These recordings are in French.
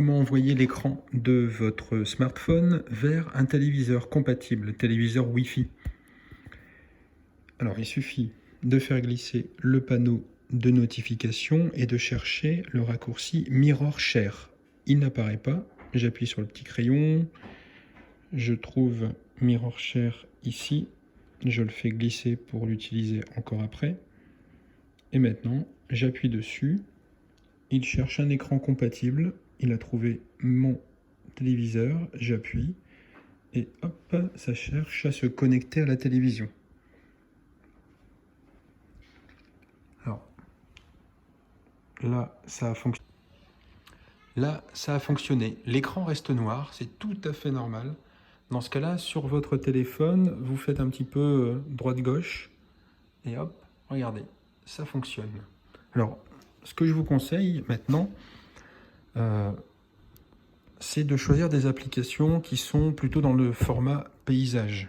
Comment envoyer l'écran de votre smartphone vers un téléviseur compatible, téléviseur Wi-Fi? Alors, il suffit de faire glisser le panneau de notification et de chercher le raccourci Mirror Share. Il n'apparaît pas. J'appuie sur le petit crayon. Je trouve Mirror Share ici. Je le fais glisser pour l'utiliser encore après. Et maintenant, j'appuie dessus. Il cherche un écran compatible. Il a trouvé mon téléviseur. J'appuie. Et hop, ça cherche à se connecter à la télévision. Alors, là, ça a fonctionné. L'écran reste noir, c'est tout à fait normal. Dans ce cas-là, sur votre téléphone, vous faites un petit peu droite-gauche. Et hop, regardez, ça fonctionne. Alors, ce que je vous conseille maintenant, c'est de choisir des applications qui sont plutôt dans le format paysage.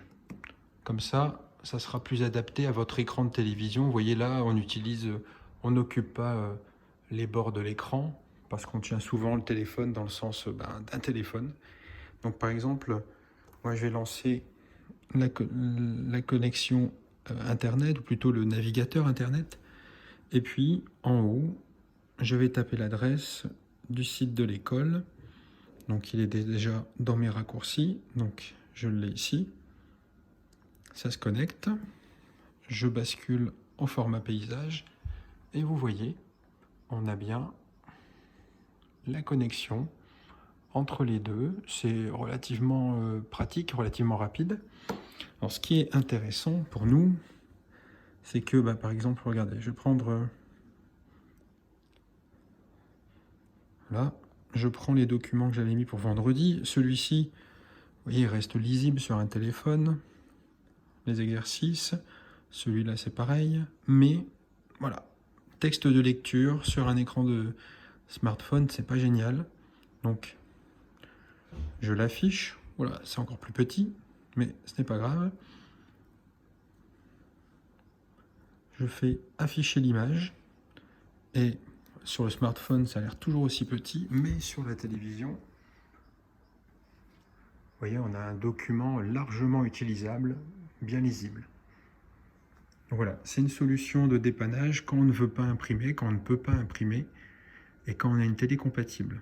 Comme ça sera plus adapté à votre écran de télévision. Vous voyez là, on n'occupe pas les bords de l'écran parce qu'on tient souvent le téléphone dans le sens d'un téléphone. Donc par exemple, moi je vais lancer la connexion Internet, ou plutôt le navigateur Internet. Et puis en haut, je vais taper l'adresse du site de l'école. Donc il est déjà dans mes raccourcis, donc je l'ai ici. Ça se connecte, je bascule en format paysage et vous voyez, on a bien la connexion entre les deux. C'est relativement pratique, relativement rapide. Alors ce qui est intéressant pour nous, c'est que par exemple, regardez, je vais prendre là, je prends les documents que j'avais mis pour vendredi. Celui-ci, vous voyez, il reste lisible sur un téléphone. Les exercices, celui-là c'est pareil, mais voilà, texte de lecture sur un écran de smartphone, c'est pas génial. Donc je l'affiche, voilà, c'est encore plus petit, mais ce n'est pas grave. Je fais afficher l'image, et sur le smartphone ça a l'air toujours aussi petit, mais sur la télévision, vous voyez, on a un document largement utilisable, bien lisible. Donc voilà, c'est une solution de dépannage quand on ne veut pas imprimer, quand on ne peut pas imprimer et quand on a une télé compatible.